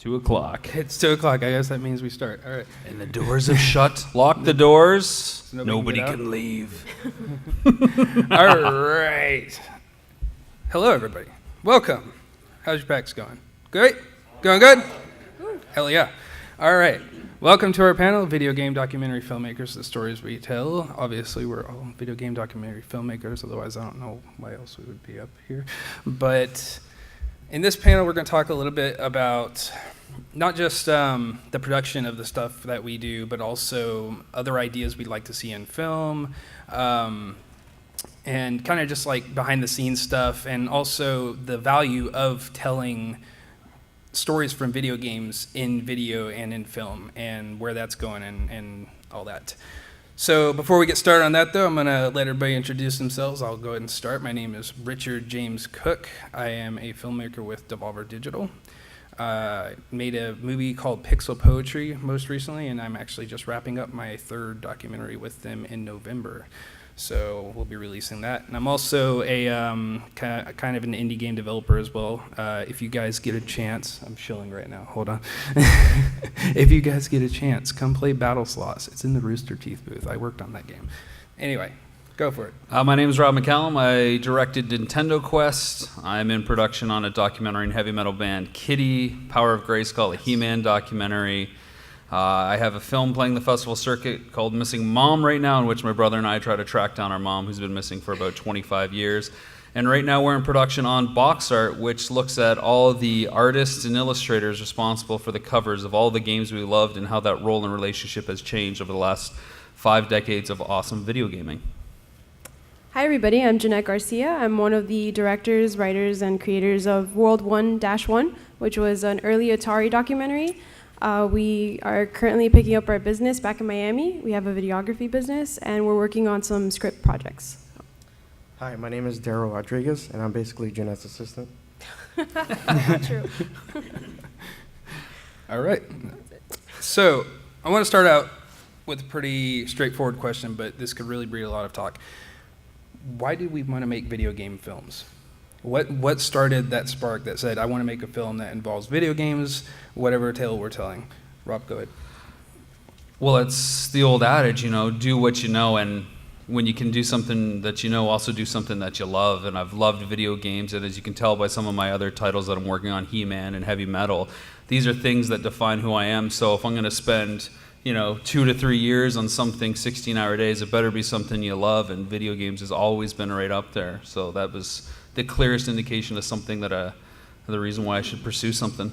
2:00. It's 2 o'clock. I guess that means we start. All right. And the doors are shut. Lock the doors. So nobody can can leave. All right. Hello, everybody. Welcome. How's your PAX going? Great? Going good? Hell yeah. All right. Welcome to our panel, Video Game Documentary Filmmakers, the stories we tell. Obviously, we're all video game documentary filmmakers, otherwise I don't know why else we would be up here. But in this panel, we're going to talk a little bit about not just the production of the stuff that we do, but also other ideas we'd like to see in film, and kind of just like behind the scenes stuff, and also the value of telling stories from video games in video and in film, and where that's going and all that. So before we get started on that, though, I'm going to let everybody introduce themselves. I'll go ahead and start. My name is Richard James Cook. I am a filmmaker with Devolver Digital. Made a movie called Pixel Poetry most recently, and I'm actually just wrapping up my third documentary with them in November. So we'll be releasing that. And I'm also a kind of an indie game developer as well. If you guys get a chance, I'm shilling right now, hold on. If you guys get a chance, come play Battle Slots. It's in the Rooster Teeth booth. I worked on that game. Anyway, go for it. My name is Rob McCallum. I directed Nintendo Quest. I'm in production on a documentary and heavy metal band Kitty, Power of Grayskull, a He-Man documentary. I have a film playing the festival circuit called Missing Mom right now, in which my brother and I try to track down our mom, who's been missing for about 25 years. And right now we're in production on Box Art, which looks at all the artists and illustrators responsible for the covers of all the games we loved and how that role and relationship has changed over the last 5 decades of awesome video gaming. Hi everybody, I'm Jeanette Garcia. I'm one of the directors, writers, and creators of World 1-1, which was an early Atari documentary. We are currently picking up our business back in Miami. We have a videography business, and we're working on some script projects. Hi, my name is Daryl Rodriguez, and I'm basically Jeanette's assistant. True. All right. So I want to start out with a pretty straightforward question, but this could really breed a lot of talk. Why did we want to make video game films? What started that spark that said, I want to make a film that involves video games, whatever tale we're telling? Rob, go ahead. Well, it's the old adage, do what you know, and when you can do something that you know, also do something that you love. And I've loved video games, and as you can tell by some of my other titles that I'm working on, He-Man and heavy metal, these are things that define who I am. So if I'm going to spend 2 to 3 years on something 16-hour days, it better be something you love, and video games has always been right up there. So that was the clearest indication of something that the reason why I should pursue something.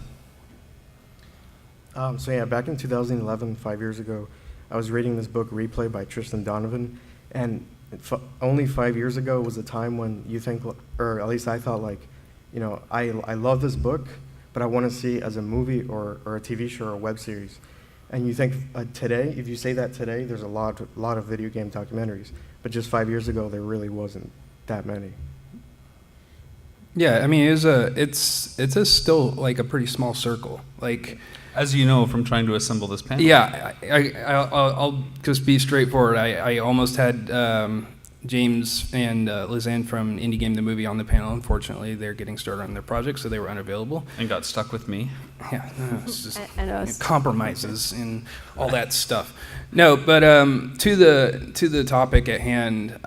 Back in 2011, 5 years ago, I was reading this book, Replay by Tristan Donovan, and only 5 years ago was a time when you think, or at least I thought, I love this book, but I want to see it as a movie or a TV show or a web series. And you think today, if you say that today, there's a lot of video game documentaries, but just 5 years ago, there really wasn't that many. Yeah, I mean, it's still like a pretty small circle. Like, as you know from trying to assemble this panel. Yeah, I'll just be straightforward. I almost had James and Lizanne from Indie Game the Movie on the panel. Unfortunately, they're getting started on their project, so they were unavailable. And got stuck with me. Yeah, it's just and us. Compromises and all that stuff. No, but to the topic at hand.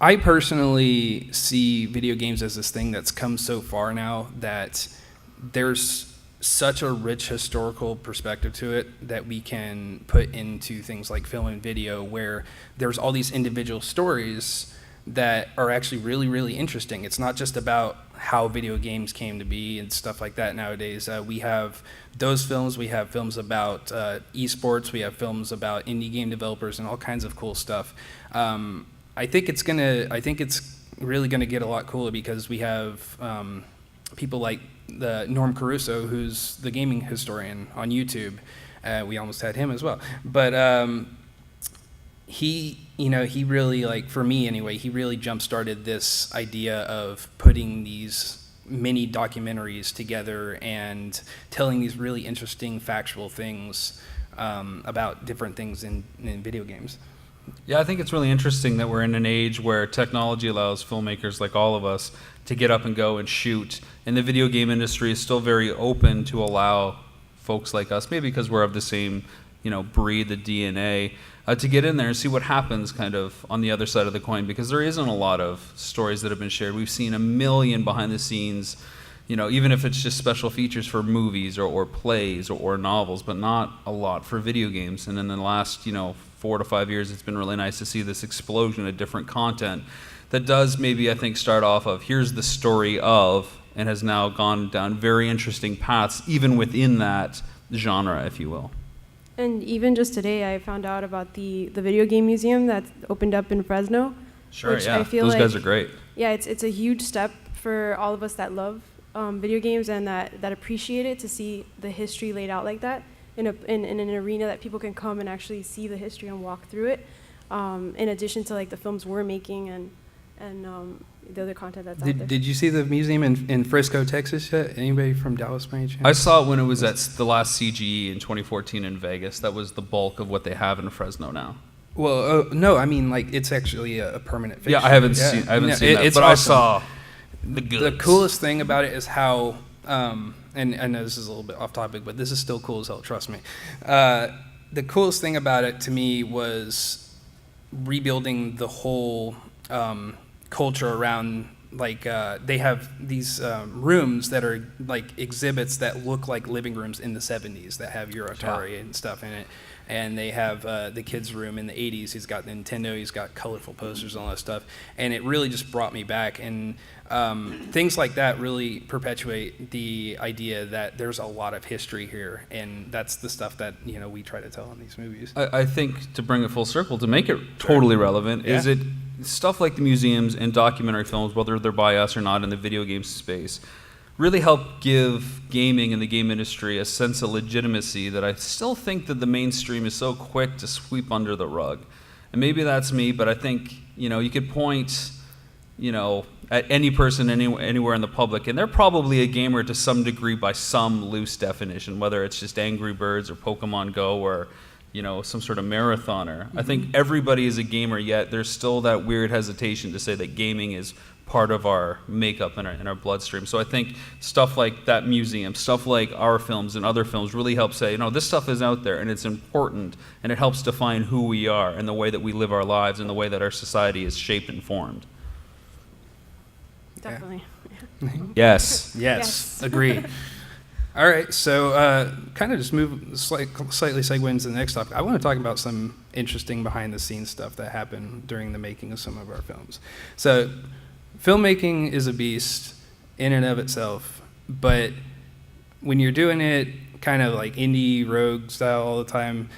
I personally see video games as this thing that's come so far now that there's such a rich historical perspective to it that we can put into things like film and video, where there's all these individual stories that are actually really, really interesting. It's not just about how video games came to be and stuff like that nowadays. We have those films, we have films about esports, we have films about indie game developers and all kinds of cool stuff. I think it's really gonna get a lot cooler because we have people like the Norm Caruso, who's the gaming historian on YouTube. We almost had him as well, but he really, like, for me anyway, he really jump-started this idea of putting these mini documentaries together and telling these really interesting factual things about different things in video games. Yeah, I think it's really interesting that we're in an age where technology allows filmmakers like all of us to get up and go and shoot, and the video game industry is still very open to allow folks like us, maybe because we're of the same, breed, the DNA, to get in there and see what happens kind of on the other side of the coin, because there isn't a lot of stories that have been shared. We've seen a million behind the scenes, even if it's just special features for movies or plays or novels, but not a lot for video games. And in the last, 4 to 5 years, it's been really nice to see this explosion of different content that does maybe, I think, start off of here's the story of, and has now gone down very interesting paths, even within that genre, if you will. And even just today, I found out about the video game museum that opened up in Fresno. Sure, which yeah. I feel Those like, guys are great. Yeah, it's a huge step for all of us that love video games and that appreciate it, to see the history laid out like that in an arena that people can come and actually see the history and walk through it. In addition to like the films we're making and the other content that's out there. Did you see the museum in Frisco, Texas yet? Anybody from Dallas by any chance? I saw it when it was at the last CGE in 2014 in Vegas. That was the bulk of what they have in Fresno now. Well, no, I mean, like, it's actually a permanent fixture. Yeah, I haven't seen that, it's but awesome. I saw the goods. The coolest thing about it is how, and I know this is a little bit off topic, but this is still cool as hell, trust me. The coolest thing about it to me was rebuilding the whole culture around, like, they have these rooms that are like exhibits that look like living rooms in the 70s that have your Atari and stuff in it. And they have the kids' room in the 80s. He's got Nintendo. He's got colorful posters and all that stuff. And it really just brought me back. And things like that really perpetuate the idea that there's a lot of history here. And that's the stuff that, we try to tell in these movies. I think to bring it full circle, to make it totally relevant, is it stuff like the museums and documentary films, whether they're by us or not in the video game space, really help give gaming and the game industry a sense of legitimacy that I still think that the mainstream is so quick to sweep under the rug. And maybe that's me, but I think, you could point, at any person anywhere in the public, and they're probably a gamer to some degree by some loose definition, whether it's just Angry Birds or Pokemon Go or, some sort of marathoner. I think everybody is a gamer, yet there's still that weird hesitation to say that gaming is part of our makeup and our bloodstream. So I think stuff like that museum, stuff like our films and other films really help say, this stuff is out there and it's important, and it helps define who we are and the way that we live our lives and the way that our society is shaped and formed. Definitely. Yes. Yes. Agree. All right, so kind of just move slightly segue into the next topic. I want to talk about some interesting behind-the-scenes stuff that happened during the making of some of our films. So filmmaking is a beast in and of itself, but when you're doing it kind of like indie rogue style all the time,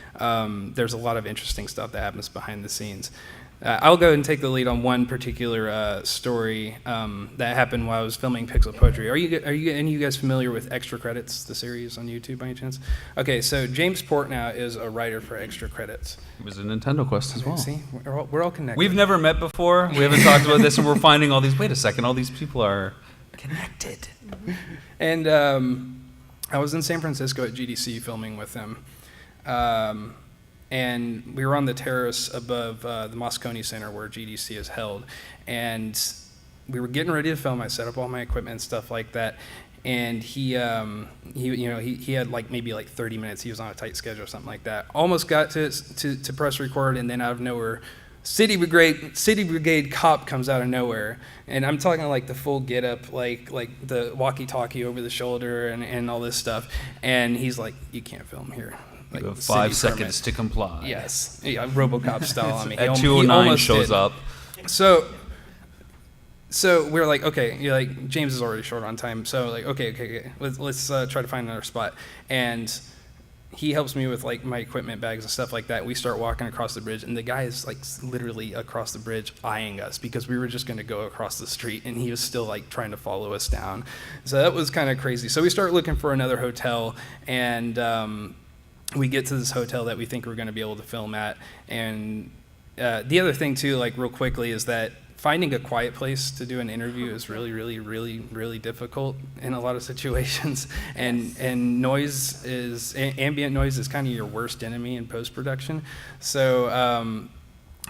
there's a lot of interesting stuff that happens behind the scenes. I'll go and take the lead on one particular story that happened while I was filming Pixel Poetry. Are you any of you guys familiar with Extra Credits, the series on YouTube by any chance? Okay, so James Portnow is a writer for Extra Credits. It was a Nintendo Quest as well. See, we're all connected. We've never met before. We haven't talked about this, and we're finding all these, wait a second, all these people are connected. And I was in San Francisco at GDC filming with him. And we were on the terrace above the Moscone Center where GDC is held. And we were getting ready to film. I set up all my equipment and stuff like that. And he had like maybe like 30 minutes. He was on a tight schedule or something like that. Almost got to press record, and then out of nowhere, City Brigade cop comes out of nowhere. And I'm talking like the full get up, like the walkie-talkie over the shoulder and all this stuff. And he's like, "You can't film here." Like, you have 5 seconds to comply. Yes. Yeah, RoboCop style on me. At 2:09 shows up. So we're like, okay, like James is already short on time. So like, okay. Let's try to find another spot. And he helps me with like my equipment bags and stuff like that. We start walking across the bridge, and the guy is like literally across the bridge eyeing us because we were just going to go across the street, and he was still like trying to follow us down. So that was kind of crazy. So we start looking for another hotel, and we get to this hotel that we think we're going to be able to film at. And the other thing too, like real quickly, is that finding a quiet place to do an interview is really, really, really, really difficult in a lot of situations. And ambient noise is kind of your worst enemy in post-production. So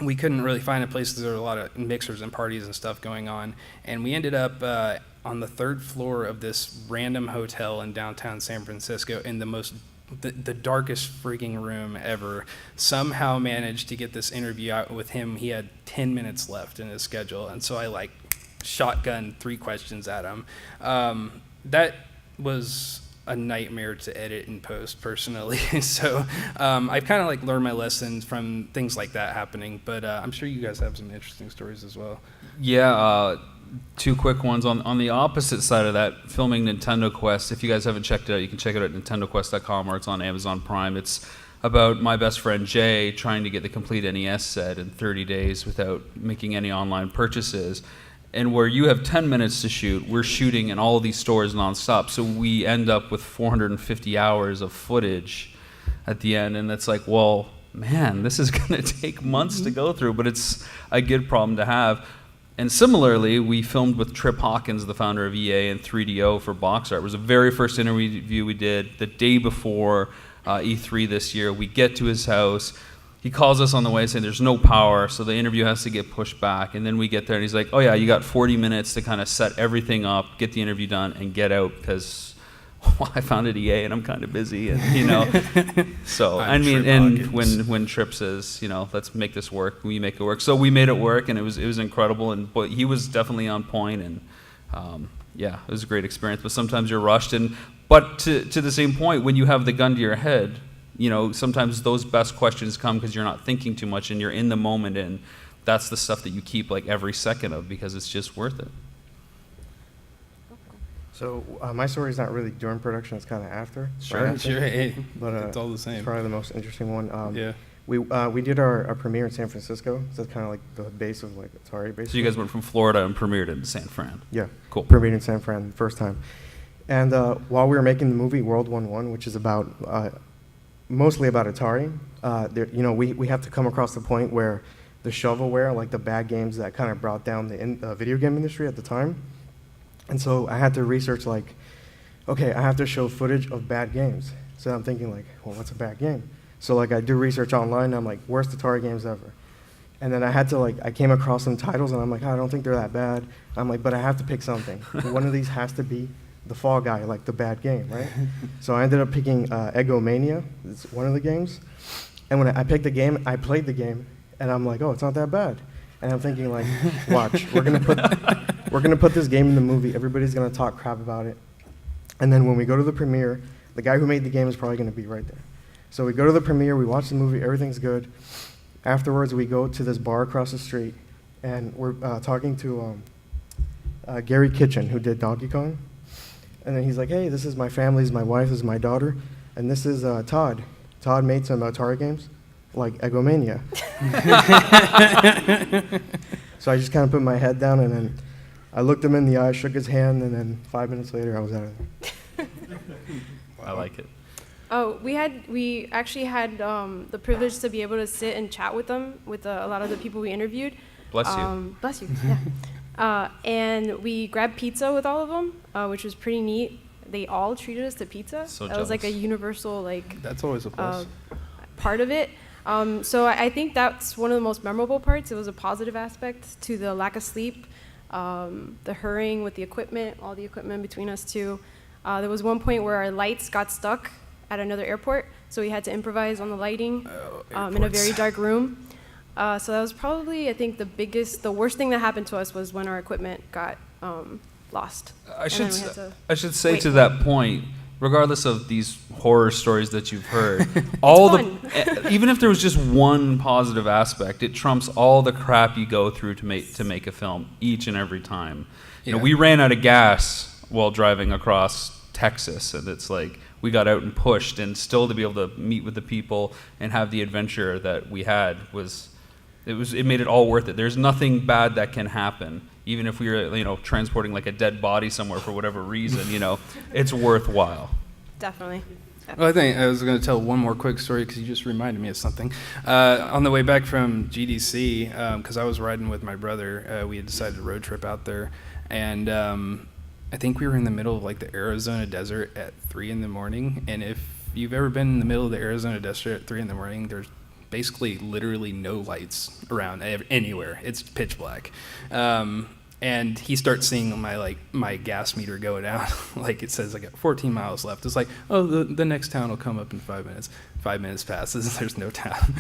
we couldn't really find a place because there were a lot of mixers and parties and stuff going on. And we ended up on the third floor of this random hotel in downtown San Francisco in the darkest freaking room ever, somehow managed to get this interview out with him. He had 10 minutes left in his schedule, and so I like shotgun 3 questions at him. That was a nightmare to edit and post personally. So I've kind of like learned my lessons from things like that happening, but I'm sure you guys have some interesting stories as well. Yeah, 2 quick ones. On the opposite side of that, filming Nintendo Quest, if you guys haven't checked it out, you can check it out at nintendoquest.com, or it's on Amazon Prime. It's about my best friend Jay trying to get the complete NES set in 30 days without making any online purchases. And where you have 10 minutes to shoot, we're shooting in all of these stores nonstop. So we end up with 450 hours of footage at the end. And it's like, well, man, this is going to take months to go through, but it's a good problem to have. And similarly, we filmed with Trip Hawkins, the founder of EA, and 3DO for Box Art. It was the very first interview we did the day before E3 this year. We get to his house. He calls us on the way saying there's no power, so the interview has to get pushed back. And then we get there, and he's like, oh, yeah, you got 40 minutes to kind of set everything up, get the interview done, and get out, because I founded EA, and I'm kind of busy. And, you know, so, I mean, and when Trip says, you know, let's make this work, we make it work. So we made it work, and it was incredible. But he was definitely on point, and yeah, it was a great experience. But sometimes you're rushed. But to the same point, when you have the gun to your head, you know, sometimes those best questions come because you're not thinking too much and you're in the moment, and that's the stuff that you keep like every second of because it's just worth it. So my story is not really during production; it's kind of after. Sure, right sure. Hey, but it's all the same. It's probably the most interesting one. Yeah. We did our premiere in San Francisco. So that's kind of like the base of like Atari, basically. So you guys went from Florida and premiered in San Fran. Yeah. Cool. Premiered in San Fran the first time, and while we were making the movie World 1-1, which is about mostly about Atari, you know, we have to come across the point where the shovelware, like the bad games that kind of brought down the video game industry at the time. And so I had to research, like, okay, I have to show footage of bad games. So I'm thinking, like, well, what's a bad game? So, like, I do research online, and I'm like, worst Atari games ever. And then I had to, like, I came across some titles, and I'm like, I don't think they're that bad. I'm like, but I have to pick something. One of these has to be the Fall Guy, like the bad game, right? So I ended up picking Egomania. It's one of the games. And when I picked the game, I played the game, and I'm like, oh, it's not that bad. And I'm thinking, like, watch, we're gonna put this game in the movie. Everybody's gonna talk crap about it. And then when we go to the premiere, the guy who made the game is probably gonna be right there. So we go to the premiere, we watch the movie, everything's good. Afterwards, we go to this bar across the street, and we're talking to Gary Kitchen, who did Donkey Kong. And then he's like, hey, this is my family, this is my wife, this is my daughter, and this is Todd. Todd made some Atari games, like Egomania. So I just kind of put my head down, and then I looked him in the eye, shook his hand, and then 5 minutes later, I was out of there. Wow. I like it. Oh, we actually had the privilege to be able to sit and chat with them, with a lot of the people we interviewed. Bless you. Bless you, yeah. And we grabbed pizza with all of them, which was pretty neat. They all treated us to pizza. So that was like a jealous. universal, like, That's always a plus. part of it. So I think that's one of the most memorable parts. It was a positive aspect to the lack of sleep, the hurrying with the equipment, all the equipment between us two. There was one point where our lights got stuck at another airport, so we had to improvise on the lighting in a very dark room. So that was probably, I think, the worst thing that happened to us was when our equipment got lost. I should say wait. to that point, regardless of these horror stories that you've heard, all even if there was just one positive aspect, it trumps all the crap you go through to make a film each and every time. You know, we ran out of gas while driving across Texas, and it's like we got out and pushed, and still to be able to meet with the people and have the adventure that we had it made it all worth it. There's nothing bad that can happen, even if we were, you know, transporting like a dead body somewhere for whatever reason. You know, it's worthwhile. Definitely. Well, I think I was going to tell one more quick story because you just reminded me of something. On the way back from GDC, because I was riding with my brother, we had decided to road trip out there, and I think we were in the middle of like the Arizona desert at 3 in the morning. And if you've ever been in the middle of the Arizona desert at 3 in the morning, there's basically literally no lights around anywhere. It's pitch black. And he starts seeing my gas meter go down. Like it says I got 14 miles left. It's like, oh, the next town will come up in 5 minutes. 5 minutes passes, there's no town.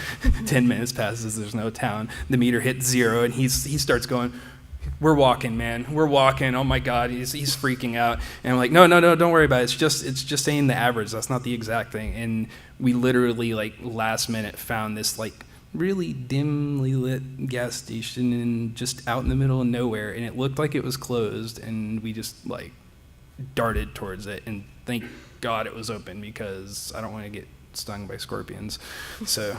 10 minutes passes, there's no town. The meter hits 0, and he starts going, we're walking, man. We're walking. Oh my God, he's freaking out. And I'm like, no, don't worry about it. It's just saying the average. That's not the exact thing. And we literally like last minute found this like really dimly lit gas station and just out in the middle of nowhere, and it looked like it was closed, and we just like darted towards it, and thank God it was open because I don't want to get stung by scorpions. So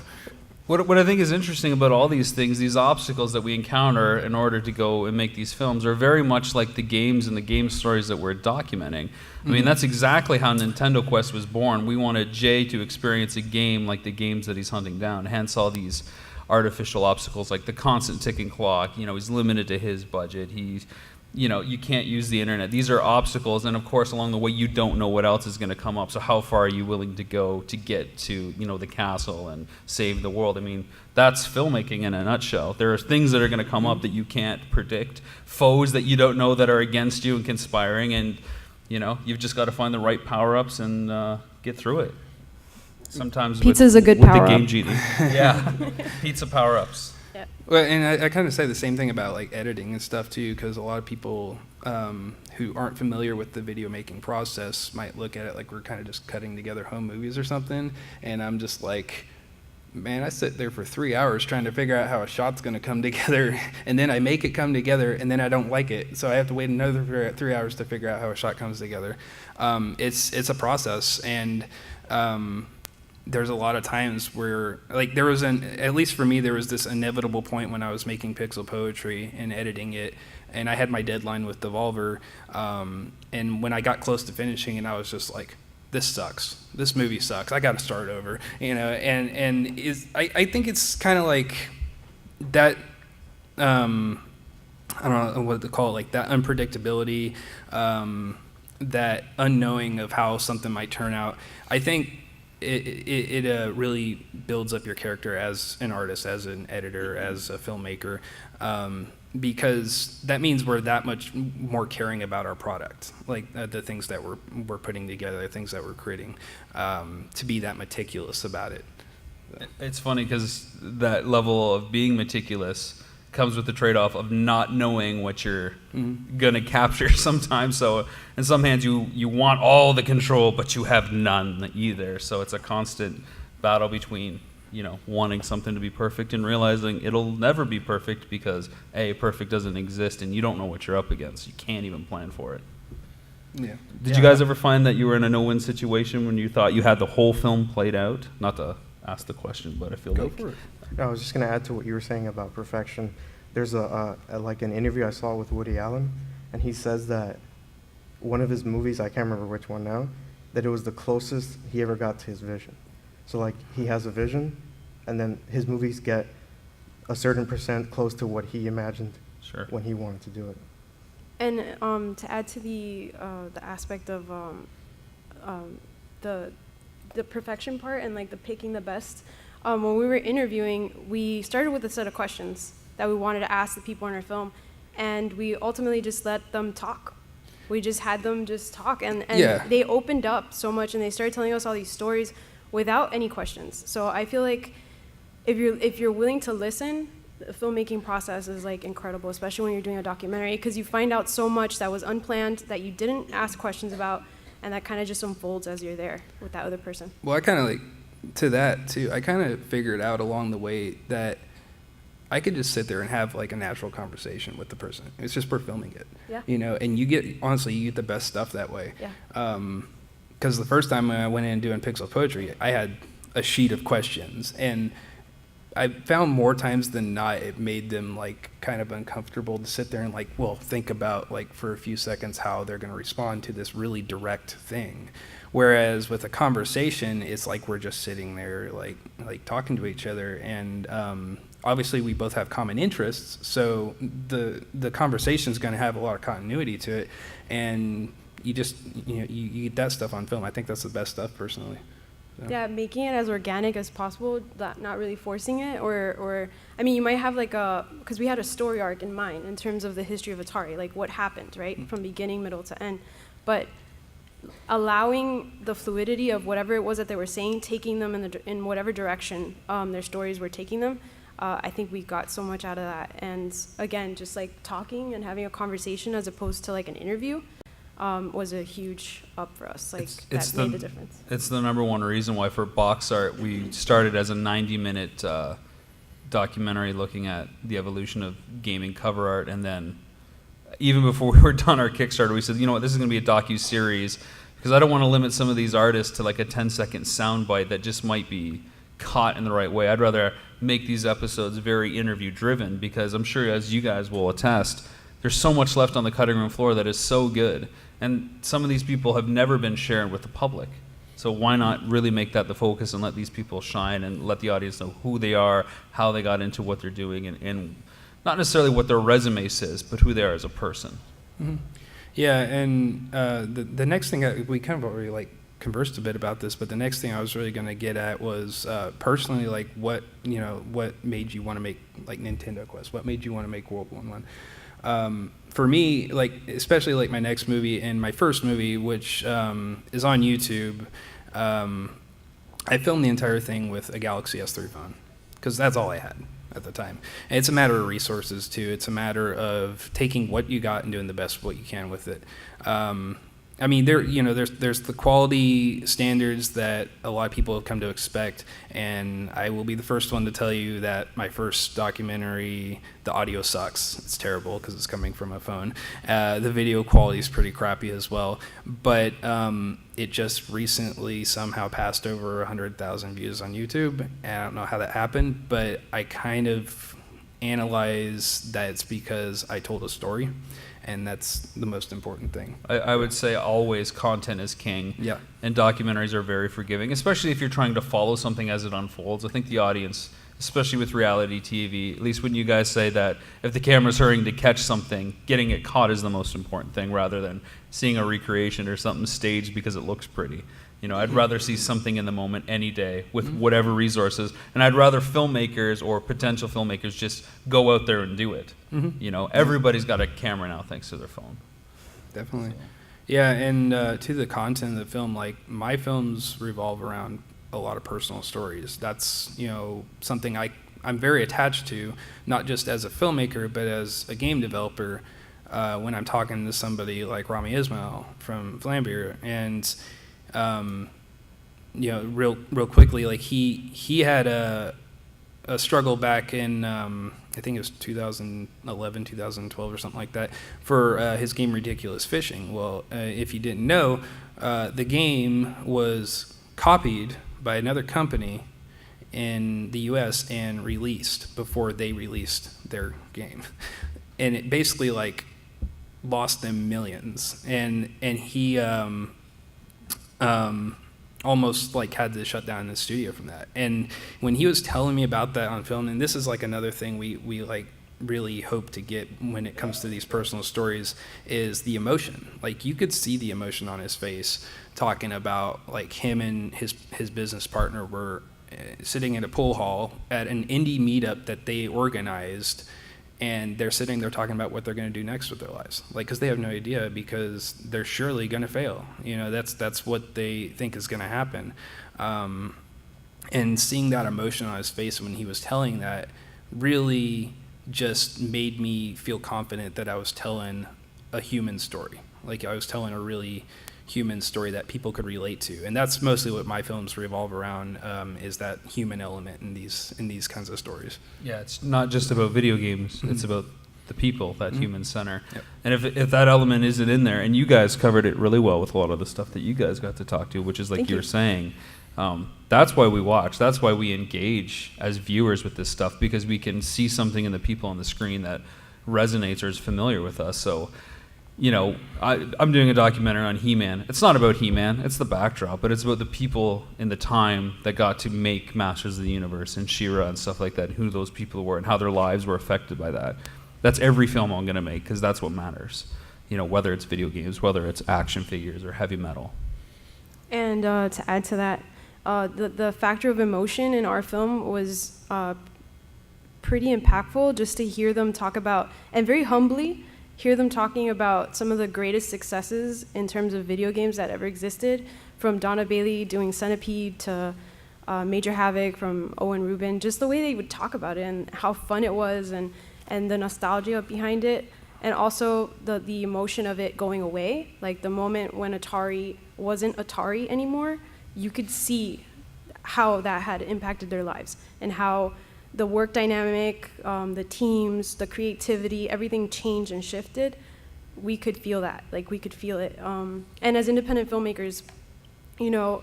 What I think is interesting about all these things, these obstacles that we encounter in order to go and make these films, are very much like the games and the game stories that we're documenting. I mean, that's exactly how Nintendo Quest was born. We wanted Jay to experience a game like the games that he's hunting down, hence all these artificial obstacles like the constant ticking clock. He's limited to his budget. You can't use the internet. These are obstacles, and of course, along the way, you don't know what else is going to come up. So how far are you willing to go to get to, the castle and save the world? I mean, that's filmmaking in a nutshell. There are things that are going to come up that you can't predict, foes that you don't know that are against you and conspiring, and, you've just got to find the right power-ups and get through it. Sometimes Pizza's a good with power-up. the game genie. Yeah, pizza power-ups. Well, and I kind of say the same thing about like editing and stuff too, because a lot of people who aren't familiar with the video making process might look at it like we're kind of just cutting together home movies or something, and I'm just like, man, I sit there for 3 hours trying to figure out how a shot's going to come together, and then I make it come together, and then I don't like it, so I have to wait another 3 hours to figure out how a shot comes together. It's a process, and there's a lot of times where, like, at least for me, there was this inevitable point when I was making Pixel Poetry and editing it, and I had my deadline with Devolver, and when I got close to finishing, and I was just like, this sucks. This movie sucks. I got to start over, I think it's kind of like that, I don't know what to call it, like that unpredictability, that unknowing of how something might turn out. I think it really builds up your character as an artist, as an editor, as a filmmaker, because that means we're that much more caring about our product, like the things that we're putting together, the things that we're creating, to be that meticulous about it. It's funny because that level of being meticulous comes with the trade-off of not knowing what you're going to capture sometimes. So in some hands, you want all the control, but you have none either. So it's a constant battle between, wanting something to be perfect and realizing it'll never be perfect because, A, perfect doesn't exist, and you don't know what you're up against. You can't even plan for it. Yeah. Did you guys ever find that you were in a no-win situation when you thought you had the whole film played out? Not to ask the question, but I feel Go like... for it. I was just going to add to what you were saying about perfection. There's like an interview I saw with Woody Allen, and he says that one of his movies, I can't remember which one now, that it was the closest he ever got to his vision. So like he has a vision, and then his movies get a certain % close to what he imagined when he wanted to do it. And to add to the aspect of the perfection part and like the picking the best, when we were interviewing, we started with a set of questions that we wanted to ask the people in our film, and we ultimately just let them talk. We just had them just talk, and they opened up so much, and they started telling us all these stories without any questions. So I feel like if you're willing to listen, the filmmaking process is like incredible, especially when you're doing a documentary, because you find out so much that was unplanned, that you didn't ask questions about, and that kind of just unfolds as you're there with that other person. Well, I kind of like, to that too, I kind of figured out along the way that I could just sit there and have like a natural conversation with the person. It's just we're filming it, and you get the best stuff that way. Yeah. Because the first time I went in doing Pixel Poetry, I had a sheet of questions, and I found more times than not it made them like kind of uncomfortable to sit there and like, think about like for a few seconds how they're going to respond to this really direct thing. Whereas with a conversation, it's like we're just sitting there like talking to each other, and obviously we both have common interests, so the conversation is going to have a lot of continuity to it, and you just you get that stuff on film. I think that's the best stuff personally. So. Yeah, making it as organic as possible, not really forcing it, or I mean, you might have like because we had a story arc in mind in terms of the history of Atari, like what happened, right, from beginning, middle to end, but allowing the fluidity of whatever it was that they were saying, taking them in whatever direction their stories were taking them. I think we got so much out of that, and again, just like talking and having a conversation as opposed to like an interview. Was a huge up for us. Like that made the difference. It's the number one reason why for box art we started as a 90-minute documentary looking at the evolution of gaming cover art, and then even before we were done our Kickstarter, we said, you know what, this is going to be a docu-series because I don't want to limit some of these artists to like a 10-second soundbite that just might be caught in the right way. I'd rather make these episodes very interview-driven because I'm sure, as you guys will attest, there's so much left on the cutting room floor that is so good. And some of these people have never been shared with the public. So why not really make that the focus and let these people shine and let the audience know who they are, how they got into what they're doing, and not necessarily what their resume says, but who they are as a person. Mm-hmm. Yeah, and the next thing, we kind of already like conversed a bit about this, but the next thing I was really going to get at was personally, like what made you want to make like Nintendo Quest? What made you want to make World 1-1? For me, like especially like my next movie and my first movie, which is on YouTube, I filmed the entire thing with a Galaxy S3 phone because that's all I had at the time. And it's a matter of resources too. It's a matter of taking what you got and doing the best what you can with it. I mean, there's the quality standards that a lot of people have come to expect, and I will be the first one to tell you that my first documentary, the audio sucks. It's terrible because it's coming from a phone. The video quality is pretty crappy as well, but it just recently somehow passed over 100,000 views on YouTube, and I don't know how that happened, but I kind of analyze that it's because I told a story. And that's the most important thing. I would say always content is king. Yeah. And documentaries are very forgiving, especially if you're trying to follow something as it unfolds. I think the audience, especially with reality TV, at least when you guys say that if the camera's hurrying to catch something, getting it caught is the most important thing rather than seeing a recreation or something staged because it looks pretty. You know, I'd rather see something in the moment any day with whatever resources, and I'd rather filmmakers or potential filmmakers just go out there and do it. You know, everybody's got a camera now thanks to their phone. Definitely. Yeah, and to the content of the film, like my films revolve around a lot of personal stories. That's, you know, something I'm very attached to, not just as a filmmaker, but as a game developer when I'm talking to somebody like Rami Ismail from Flambeer. And you know, real quickly, like he had a struggle back in I think it was 2011, 2012 or something like that for his game Ridiculous Fishing. Well, if you didn't know, the game was copied by another company in the U.S. and released before they released their game, and it basically like lost them millions. And he almost like had to shut down the studio from that. And when he was telling me about that on film, and this is like another thing we like really hope to get when it comes to these personal stories, is the emotion. Like you could see the emotion on his face talking about like him and his business partner were sitting in a pool hall at an indie meetup that they organized, and they're sitting there talking about what they're going to do next with their lives, like because they have no idea, because they're surely going to fail. You know, that's what they think is going to happen. And seeing that emotion on his face when he was telling that really just made me feel confident that I was telling a human story. Like I was telling a really human story that people could relate to, and that's mostly what my films revolve around, is that human element in these kinds of stories. Yeah, it's not just about video games, it's about the people, that human center. Yep. And if that element isn't in there, and you guys covered it really well with a lot of the stuff that you guys got to talk to, which is like you were saying, that's why we watch, that's why we engage as viewers with this stuff, because we can see something in the people on the screen that resonates or is familiar with us. So, you know, I'm doing a documentary on He-Man. It's not about He-Man, it's the backdrop, but it's about the people in the time that got to make Masters of the Universe and She-Ra and stuff like that, who those people were and how their lives were affected by that. That's every film I'm going to make, because that's what matters. You know, whether it's video games, whether it's action figures or heavy metal. And to add to that, the factor of emotion in our film was pretty impactful, just to hear them talk about, and very humbly, hear them talking about some of the greatest successes in terms of video games that ever existed, from Donna Bailey doing Centipede to Major Havoc from Owen Rubin, just the way they would talk about it and how fun it was, and the nostalgia behind it, and also the emotion of it going away. Like the moment when Atari wasn't Atari anymore, you could see how that had impacted their lives, and how the work dynamic, the teams, the creativity, everything changed and shifted. We could feel that, like we could feel it. And as independent filmmakers, you know,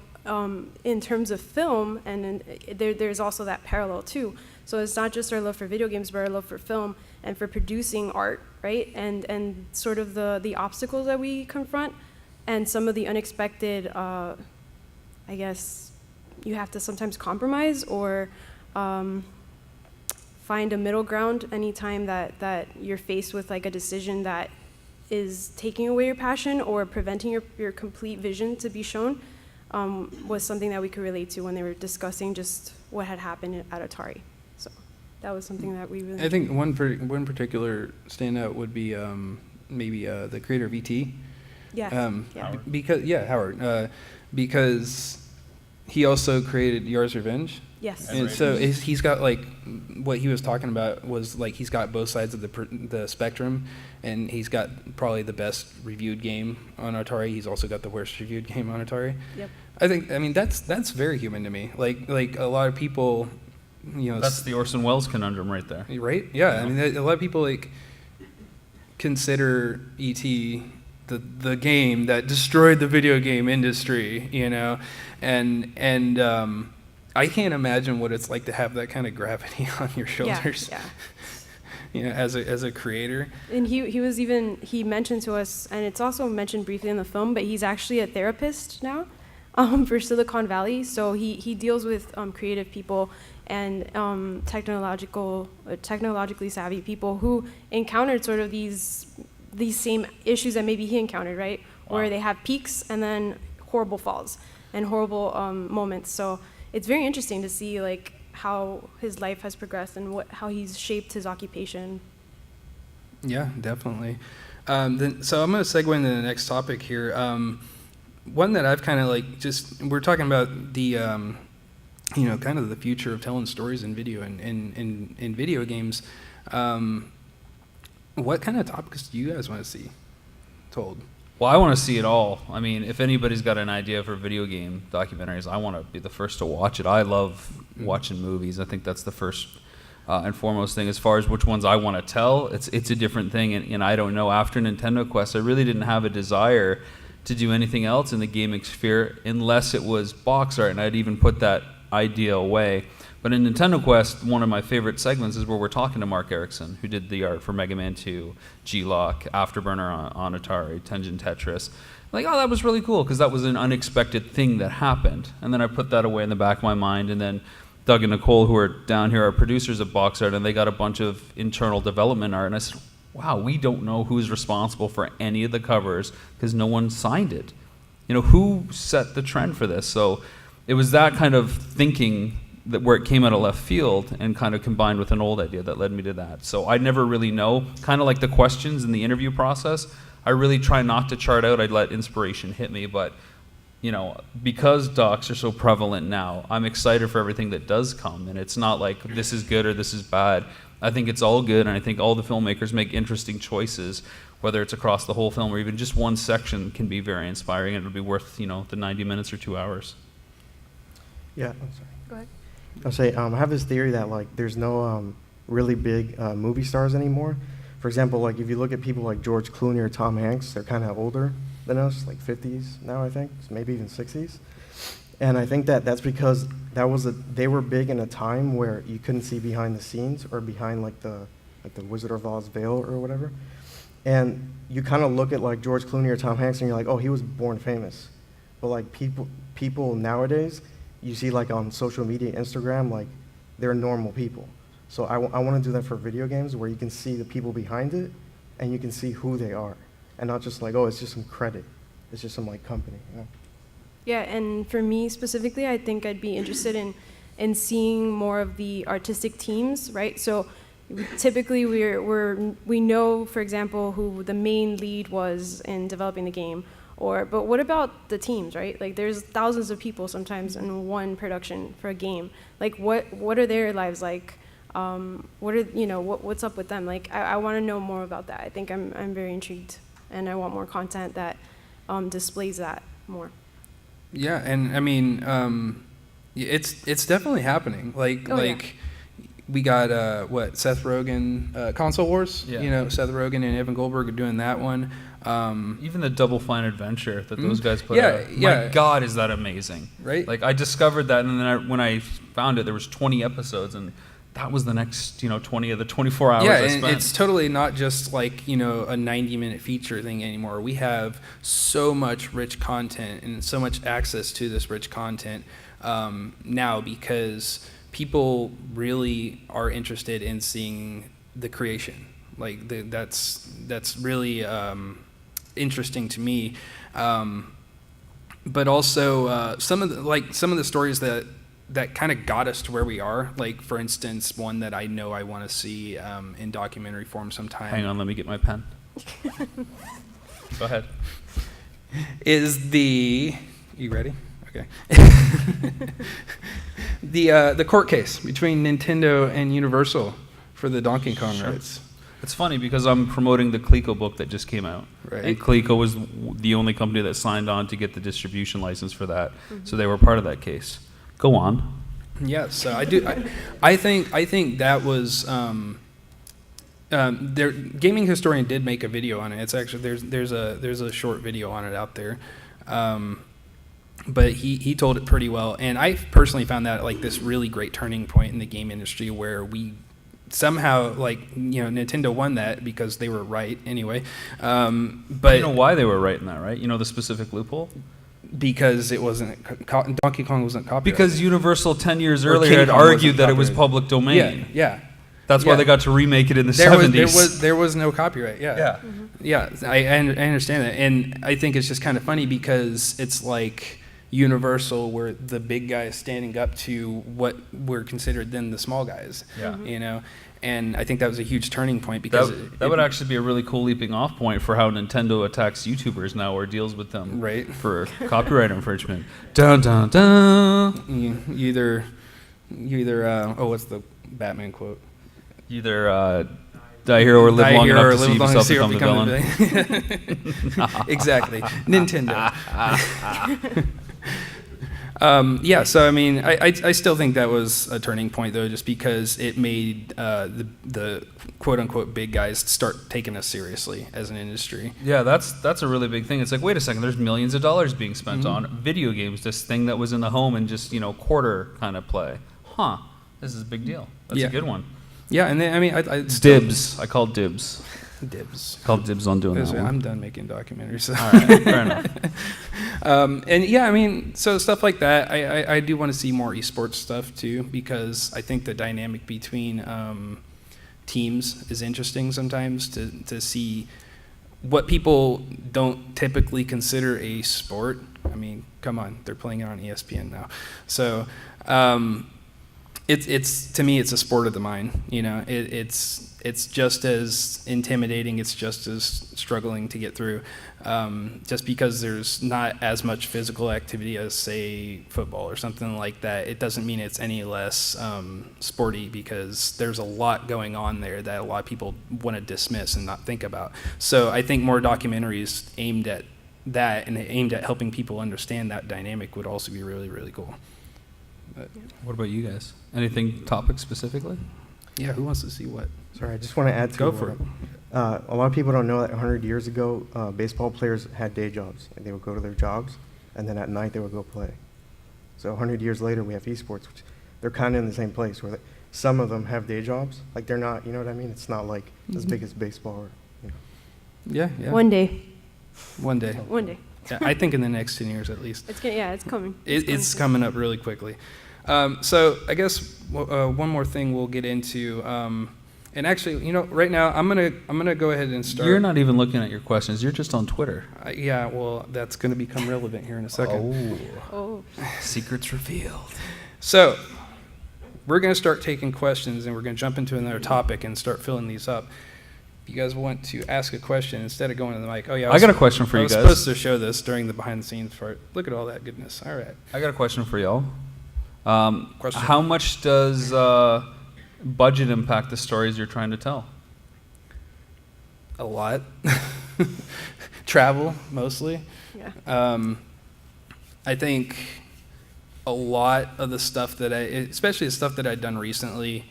in terms of film, and there's also that parallel too. So it's not just our love for video games, but our love for film and for producing art, right? And sort of the obstacles that we confront, and some of the unexpected, I guess, you have to sometimes compromise or find a middle ground anytime that you're faced with like a decision that is taking away your passion or preventing your complete vision to be shown, was something that we could relate to when they were discussing just what had happened at Atari. So that was something that we really I think one particular standout would be maybe the creator of ET. Yeah. Howard. Because he also created Yar's Revenge. Yes. And so he's got like, what he was talking about was like he's got both sides of the spectrum, and he's got probably the best reviewed game on Atari. He's also got the worst reviewed game on Atari. Yep. I mean that's very human to me. Like a lot of people, you know. That's the Orson Welles conundrum right there. Right? Yeah. I mean, a lot of people like consider E.T. the game that destroyed the video game industry, you know, and I can't imagine what it's like to have that kind of gravity on your shoulders. Yeah. You know, as a creator. And he mentioned to us, and it's also mentioned briefly in the film, but he's actually a therapist now for Silicon Valley. So he deals with creative people and technologically savvy people who encountered sort of these same issues that maybe he encountered, right? Wow. Where they have peaks and then horrible falls and horrible moments. So it's very interesting to see like how his life has progressed and how he's shaped his occupation. Yeah, definitely. So I'm going to segue into the next topic here. One that I've kind of like we're talking about the kind of the future of telling stories in video and in video games. What kind of topics do you guys want to see told? Well, I want to see it all. I mean, if anybody's got an idea for video game documentaries, I want to be the first to watch it. I love watching movies. I think that's the first and foremost thing. As far as which ones I want to tell, it's a different thing. And I don't know. After Nintendo Quest, I really didn't have a desire to do anything else in the gaming sphere unless it was box art, and I'd even put that idea away. But in Nintendo Quest, one of my favorite segments is where we're talking to Mark Erickson, who did the art for Mega Man 2, G-Lock, Afterburner on Atari, Tengen Tetris. Like, oh, that was really cool, because that was an unexpected thing that happened. And then I put that away in the back of my mind, and then Doug and Nicole, who are down here, are producers of box art, and they got a bunch of internal development art. And I said, wow, we don't know who's responsible for any of the covers, because no one signed it. You know, who set the trend for this? So it was that kind of thinking that where it came out of left field and kind of combined with an old idea that led me to that. So I never really know, kind of like the questions in the interview process, I really try not to chart out. I'd let inspiration hit me, but you know, because docs are so prevalent now, I'm excited for everything that does come, and it's not like this is good or this is bad. I think it's all good, and I think all the filmmakers make interesting choices, whether it's across the whole film or even just one section can be very inspiring, and it'll be worth, you know, the 90 minutes or 2 hours. Yeah, I'm sorry. Go ahead. I'll say I have this theory that like there's no really big movie stars anymore. For example, like if you look at people like George Clooney or Tom Hanks, they're kind of older than us, like 50s now, I think, maybe even 60s. And I think that's because they were big in a time where you couldn't see behind the scenes or behind like the Wizard of Oz veil or whatever. And you kind of look at like George Clooney or Tom Hanks and you're like, oh, he was born famous. But like people nowadays, you see like on social media, Instagram, like they're normal people. So I want to do that for video games where you can see the people behind it and you can see who they are. And not just like, oh, it's just some credit. It's just some like company, you know? Yeah, and for me specifically, I think I'd be interested in seeing more of the artistic teams, right? So typically we know, for example, who the main lead was in developing the game, but what about the teams, right? Like there's thousands of people sometimes in one production for a game. Like what are their lives like? What's up with them? Like I want to know more about that. I think I'm very intrigued, and I want more content that displays that more. Yeah, and I mean, it's definitely happening. We got Seth Rogen, Console Wars. Yeah. You know, Seth Rogen and Evan Goldberg are doing that one. Even the Double Fine Adventure that those guys put out. Yeah. My God, is that amazing? Right. Like I discovered that, and then when I found it, there was 20 episodes, and that was the next 20 of the 24 hours I and spent. it's totally not just like a 90-minute feature thing anymore. We have so much rich content and so much access to this rich content now because people really are interested in seeing the creation. Like that's really interesting to me. But also some of the stories that kind of got us to where we are. Like, for instance, one that I know I want to see in documentary form sometime. Hang on, let me get my pen. Go ahead. Is you ready? Okay. The court case between Nintendo and Universal for the Donkey Kong rights. It's funny because I'm promoting the Coleco book that just came out. Right. And Coleco was the only company that signed on to get the distribution license for that. Mm-hmm. So they were part of that case. Go on. Yeah, so I think that was their Gaming Historian did make a video on it. It's actually there's a short video on it out there. But he told it pretty well, and I personally found that like this really great turning point in the game industry where we somehow Nintendo won that because they were right anyway. But you know why they were right in that, right? You know the specific loophole? Because it wasn't Donkey Kong wasn't copyrighted. Because Universal 10 years earlier had argued that it was public domain. Yeah. That's why they got to remake it in the 70s. There was no copyright. Yeah. Mm-hmm. Yeah. I understand that, and I think it's just kind of funny because it's like Universal were the big guys standing up to what were considered then the small guys. Yeah. And I think that was a huge turning point because that would actually be a really cool leaping off point for how Nintendo attacks YouTubers now or deals with them for copyright infringement. Dun dun dun. You either what's the Batman quote? Either die here or live long enough to see yourself become the villain. Exactly. Nintendo. So I mean, I still think that was a turning point though, just because it made the quote unquote big guys start taking us seriously as an industry. Yeah, that's a really big thing. It's like, wait a second, there's millions of dollars being spent on video games, this thing that was in the home and just quarter kind of play. This is a big deal. That's a good one. Yeah, and then I mean, dibs. I called dibs. Dibs. Called dibs on doing that one. I'm done making documentaries. So. All right, fair enough. And yeah, I mean, so stuff like that. I do want to see more esports stuff too, because I think the dynamic between teams is interesting sometimes to see what people don't typically consider a sport. I mean, come on, they're playing it on ESPN now. So it's to me, it's a sport of the mind. It's just as intimidating. It's just as struggling to get through. Just because there's not as much physical activity as, say, football or something like that, it doesn't mean it's any less sporty, because there's a lot going on there that a lot of people want to dismiss and not think about. So I think more documentaries aimed at that and aimed at helping people understand that dynamic would also be really, really cool. But, what about you guys? Anything topic specifically? Yeah, who wants to see what? Sorry, I just want to add to Go for it. A lot of people don't know that 100 years ago, baseball players had day jobs. Like, they would go to their jobs, and then at night they would go play. So 100 years later, we have esports, which they're kind of in the same place, where some of them have day jobs. Like, they're not, you know what I mean? It's not like as big as baseball. Or, Yeah. One day. One day. One day. Yeah, I think in the next 10 years at least. It's coming. It's coming up really quickly. So I guess one more thing we'll get into And actually, right now I'm gonna go ahead and start. You're not even looking at your questions. You're just on Twitter. Yeah, well, that's gonna become relevant here in a second. Oh. Secrets revealed. So, we're gonna start taking questions, and we're gonna jump into another topic and start filling these up. If you guys want to ask a question instead of going to the mic, oh yeah, I got a question for you guys. I was supposed to show this during the behind the scenes part. Look at all that goodness. All right. I got a question for y'all. Question. How much does budget impact the stories you're trying to tell? A lot. Travel, mostly. Yeah. I think a lot of the stuff especially the stuff that I'd done recently,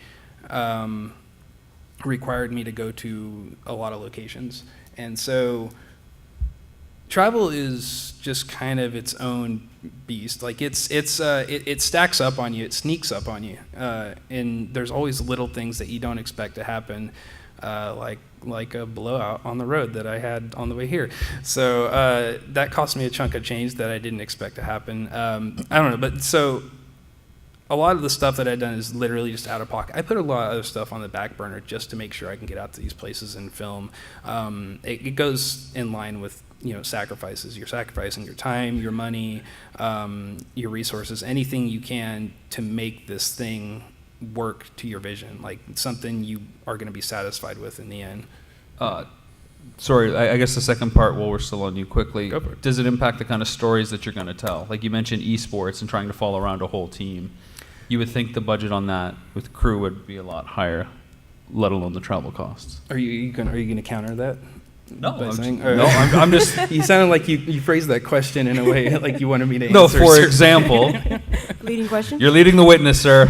required me to go to a lot of locations. And so travel is just kind of its own beast. Like it stacks up on you, it sneaks up on you. And there's always little things that you don't expect to happen, like a blowout on the road that I had on the way here. So that cost me a chunk of change that I didn't expect to happen. I don't know, but so a lot of the stuff that I've done is literally just out of pocket. I put a lot of other stuff on the back burner just to make sure I can get out to these places and film. It goes in line with sacrifices. You're sacrificing your time, your money, your resources, anything you can to make this thing work to your vision, like something you are going to be satisfied with in the end. Sorry, I guess the second part, while we're still on you quickly, Go for it. does it impact the kind of stories that you're going to tell? Like you mentioned esports and trying to follow around a whole team. You would think the budget on that with crew would be a lot higher, let alone the travel costs. Are you gonna counter that? No, by I'm saying- just, no, I'm just You sounded like you phrased that question in a way like you wanted me to no. answer. For example, Leading question? you're leading the witness, sir.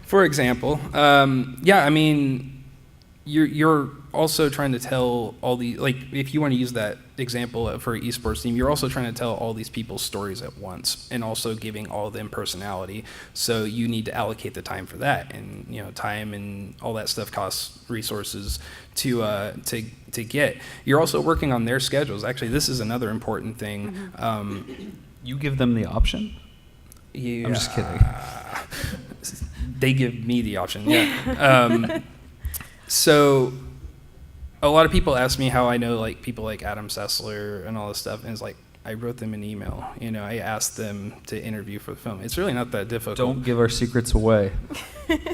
For example, yeah, I mean, you're also trying to tell all the, like, if you want to use that example for an esports team, you're also trying to tell all these people's stories at once, and also giving all of them personality. So you need to allocate the time for that, and time and all that stuff costs resources to get. You're also working on their schedules. Actually, this is another important thing. You give them the option? Yeah. I'm just kidding. They give me the option, yeah. So a lot of people ask me how I know like people like Adam Sessler and all this stuff, and it's like I wrote them an email. I asked them to interview for the film. It's really not that difficult. Don't give our secrets away.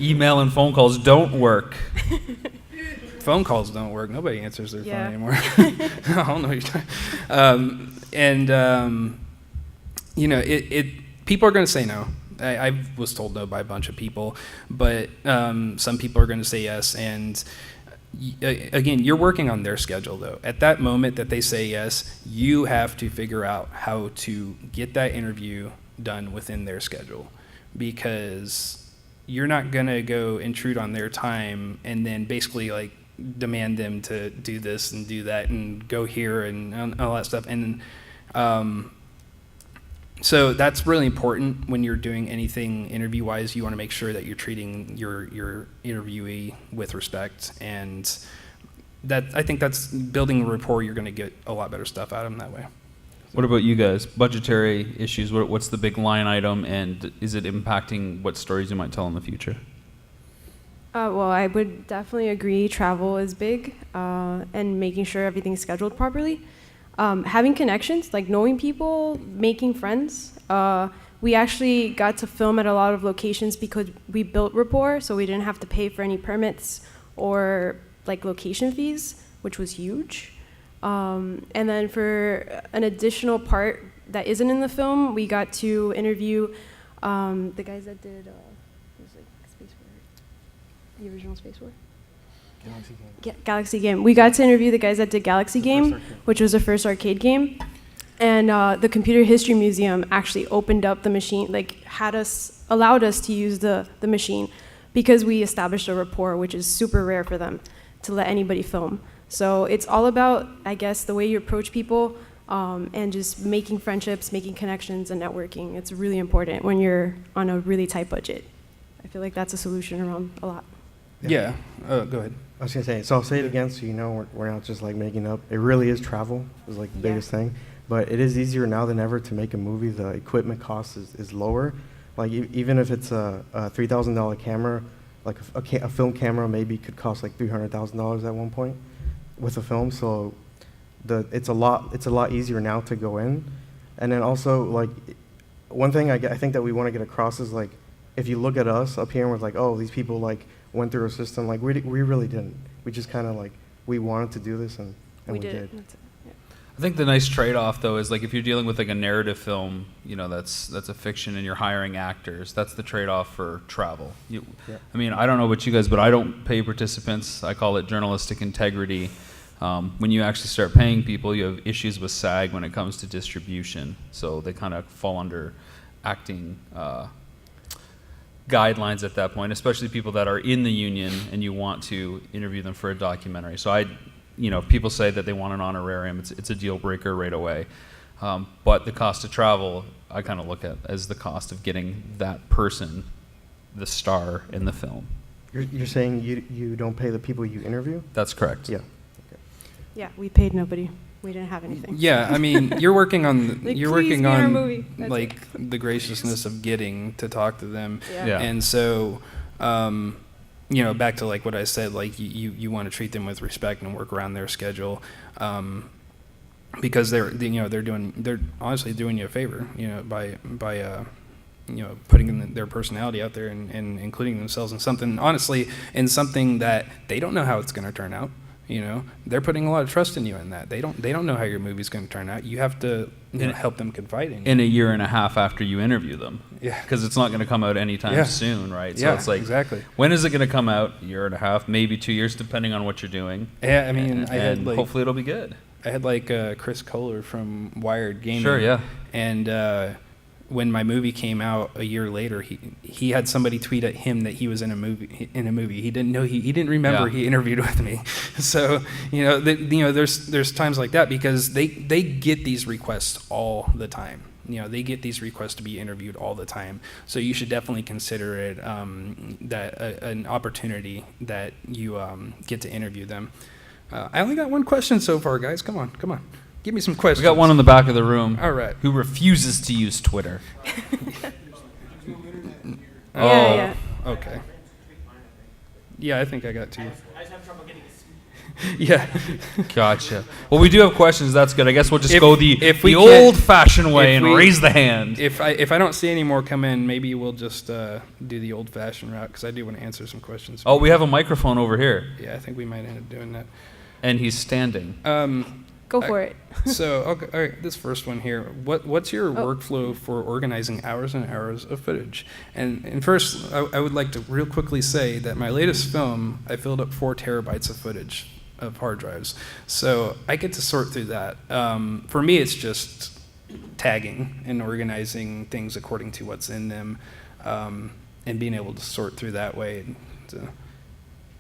Email and phone calls don't work. Phone calls don't work. Nobody answers their Yeah. phone anymore. I don't know what you're talking. People are going to say no. I was told no by a bunch of people, but some people are going to say yes. And again, you're working on their schedule, though. At that moment that they say yes, you have to figure out how to get that interview done within their schedule, because you're not going to go intrude on their time and then basically like demand them to do this and do that and go here and all that stuff. And so that's really important when you're doing anything interview-wise. You want to make sure that you're treating your interviewee with respect, and that I think that's building a rapport. You're going to get a lot better stuff out of them that way. What about you guys? Budgetary issues, what's the big line item, and is it impacting what stories you might tell in the future? Well, I would definitely agree travel is big, and making sure everything's scheduled properly. Having connections, like knowing people, making friends. We actually got to film at a lot of locations because we built rapport, so we didn't have to pay for any permits or like location fees, which was huge. And then for an additional part that isn't in the film, we got to interview the guys that did Space War, the original Space War. Galaxy Game. We got to interview the guys that did Galaxy Game, which was the first arcade game. And the Computer History Museum actually opened up the machine, like allowed us to use the machine, because we established a rapport, which is super rare for them to let anybody film. So it's all about, I guess, the way you approach people, and just making friendships, making connections, and networking. It's really important when you're on a really tight budget. I feel like that's a solution around a lot. Yeah. Go ahead. I was gonna say, so I'll say it again, so we're not just like making up. It really is travel, is like the biggest thing. But it is easier now than ever to make a movie. The equipment cost is lower. Like even if it's a $3,000 camera, like a film camera maybe could cost like $300,000 at one point with a film. So it's a lot easier now to go in. And then also, like, one thing I think that we want to get across is, like, if you look at us up here and we're like, oh, these people, like, went through a system, like, we really didn't. We just kind of, like, we wanted to do this, and we did. That's it. Yeah. I think the nice trade-off, though, is like if you're dealing with like a narrative film, that's a fiction and you're hiring actors, that's the trade-off for travel. Yeah. I mean, I don't know about you guys, but I don't pay participants. I call it journalistic integrity. When you actually start paying people, you have issues with SAG when it comes to distribution. So they kind of fall under acting guidelines at that point, especially people that are in the union and you want to interview them for a documentary. So people say that they want an honorarium. It's a deal breaker right away. But the cost of travel, I kind of look at as the cost of getting that person, the star in the film. You're saying you don't pay the people you interview? That's correct. Yeah. Yeah, we paid nobody. We didn't have anything. Yeah, I mean, you're working on Like, you're please working be in our on movie. That's like the graciousness of getting to talk to them. Yeah. And so, back to like what I said, like you want to treat them with respect and work around their schedule, because they're honestly doing you a favor, by putting their personality out there and including themselves in something that they don't know how it's going to turn out. They're putting a lot of trust in you in that. They don't know how your movie's going to turn out. You have to help them confide in you. In a year and a half after you interview them. Yeah. Because it's not going to come out anytime soon, right? So it's like, exactly. When is it going to come out? A year and a half, maybe 2 years, depending on what you're doing. Yeah, I mean, and hopefully it'll be good. I had Chris Kohler from Wired Gaming. Sure, yeah. And when my movie came out a year later, he had somebody tweet at him that he was in a movie. He didn't know he didn't remember he interviewed with me. So there's times like that because they get these requests all the time. They get these requests to be interviewed all the time. So you should definitely consider it an opportunity that you get to interview them. I only got one question so far, guys. Come on. Give me some questions. We got one in the back of the room. All right. Who refuses to use Twitter. Yeah. Okay. Yeah, I think I got two. I just have trouble getting a seat. Yeah. Gotcha. Well, we do have questions. That's good. I guess we'll just go the we old-fashioned way and we- raise the hand. If I don't see any more come in, maybe we'll just do the old-fashioned route because I do want to answer some questions. Oh, we have a microphone over here, Yeah, I think we might end up doing that. and he's standing. Go for it. So, okay, all right, this first one here. What's your workflow for organizing hours and hours of footage? And first, I would like to real quickly say that my latest film, I filled up 4 terabytes of footage of hard drives. So I get to sort through that. For me, it's just tagging and organizing things according to what's in them, and being able to sort through that way.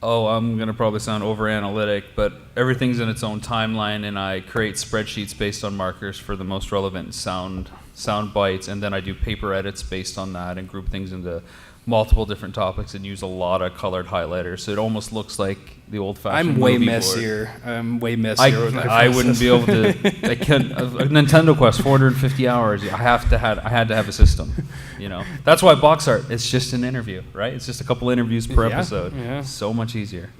Oh, I'm going to probably sound over-analytic, but everything's in its own timeline, and I create spreadsheets based on markers for the most relevant sound bites, and then I do paper edits based on that and group things into multiple different topics and use a lot of colored highlighters. So it almost looks like the old-fashioned I'm way movie messier. I'm way messier with my I wouldn't be able to. I can't. A Nintendo Quest, 450 hours. I had to have a system. That's why box art. It's just an interview, right? It's just a couple interviews per episode. Yeah. So much easier.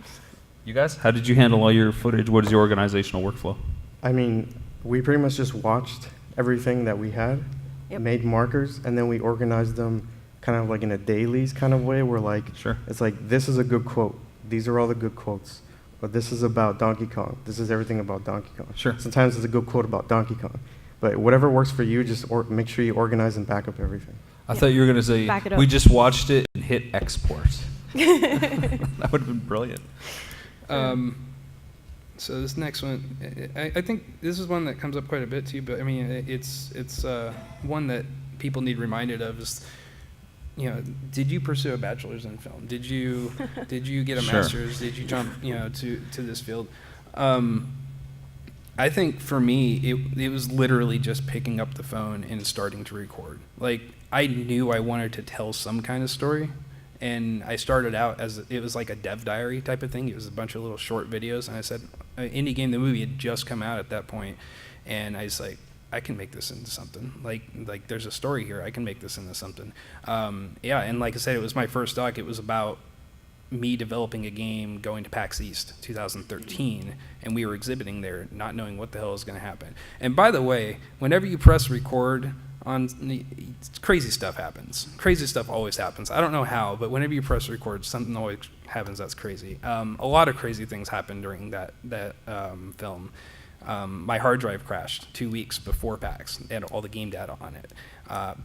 You guys, how did you handle all your footage? What is your organizational workflow? I mean, we pretty much just watched everything that we had, made markers, and then we organized them kind of like in a dailies kind of way where it's like, this is a good quote. These are all the good quotes. But this is about Donkey Kong. This is everything about Donkey Kong. Sure. Sometimes it's a good quote about Donkey Kong. But whatever works for you, just make sure you organize and back up everything. I thought you were going to say, Back it up. we just watched it and hit export. That would have been brilliant. So this next one, I think this is one that comes up quite a bit too, but I mean, it's one that people need reminded of is, did you pursue a bachelor's in film? Did you get a Sure. master's? Did you jump, to this field? I think for me, it was literally just picking up the phone and starting to record. Like, I knew I wanted to tell some kind of story, and I started out it was like a dev diary type of thing. It was a bunch of little short videos, and I said, Indie Game, the movie had just come out at that point, and I was like, I can make this into something. Like there's a story here. I can make this into something. And like I said, it was my first doc. It was about me developing a game, going to PAX East 2013, and we were exhibiting there, not knowing what the hell was going to happen. And by the way, whenever you press record crazy stuff happens. Crazy stuff always happens. I don't know how, but whenever you press record, something always happens that's crazy. A lot of crazy things happened during that film. My hard drive crashed 2 weeks before PAX and all the game data on it.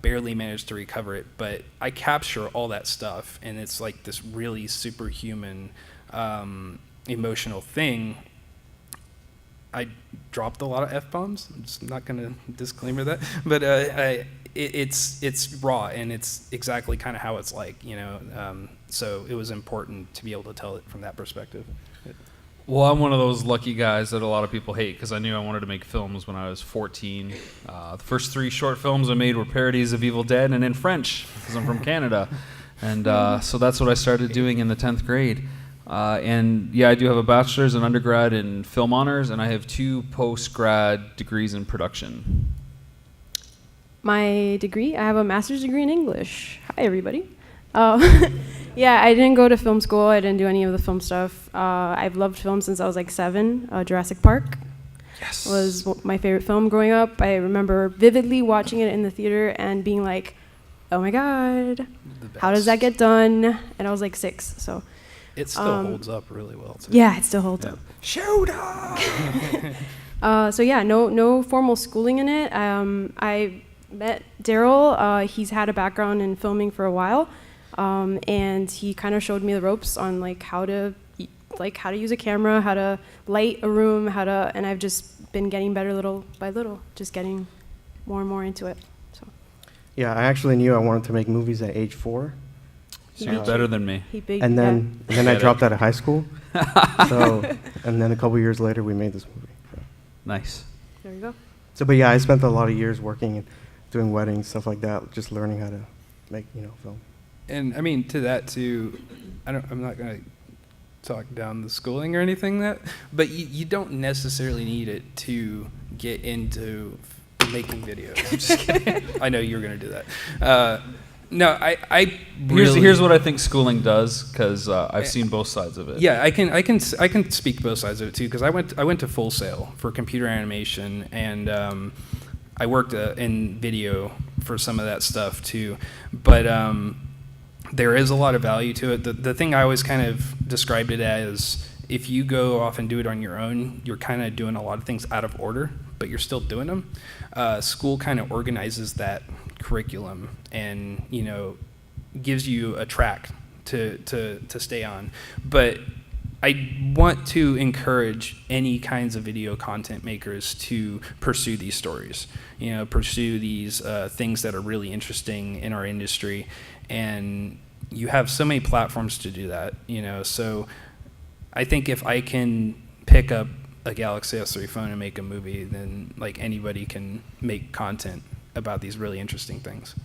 Barely managed to recover it, but I capture all that stuff, and it's like this really superhuman, emotional thing. I dropped a lot of F-bombs. I'm just not going to disclaimer that, but it's raw, and it's exactly kind of how it's like, you know. So it was important to be able to tell it from that perspective. Well, I'm one of those lucky guys that a lot of people hate because I knew I wanted to make films when I was 14. The first 3 short films I made were parodies of Evil Dead and in French because I'm from Canada. And so that's what I started doing in the 10th grade. And yeah, I do have a bachelor's and undergrad in film honors, and I have 2 post-grad degrees in production. My degree, I have a master's degree in English. Hi, everybody. Yeah, I didn't go to film school. I didn't do any of the film stuff. I've loved film since I was like 7. Jurassic Park was my favorite film growing up. I remember vividly watching it in the theater and being like, oh my God, how does that get done? And I was like 6, so. It still holds up really well, too. Yeah, it still holds up. Shoot up! So yeah, no formal schooling in it. I met Daryl. He's had a background in filming for a while, and he kind of showed me the ropes on like how to use a camera, how to light a room, and I've just been getting better little by little, just getting more and more into it. So. Yeah, I actually knew I wanted to make movies at age 4. So you're better than me. And then I dropped out of high school. So, and then a couple years later, we made this movie. So. Nice. There you go. So, but yeah, I spent a lot of years working and doing weddings, stuff like that, just learning how to make, film. And I mean, to that too, I'm not gonna talk down the schooling or anything but you don't necessarily need it to get into making videos. I'm just kidding. I know you were gonna do that. No, I really, here's what I think schooling does, because I've seen both sides of it. Yeah, I can speak both sides of it too, because I went to Full Sail for computer animation, and I worked in video for some of that stuff too. But there is a lot of value to it. The thing I always kind of described it as, if you go off and do it on your own, you're kind of doing a lot of things out of order, but you're still doing them. School kind of organizes that curriculum and gives you a track to stay on. But I want to encourage any kinds of video content makers to pursue these stories, pursue these things that are really interesting in our industry. And you have so many platforms to do that, so I think if I can pick up a Galaxy S3 phone and make a movie, then like anybody can make content about these really interesting things.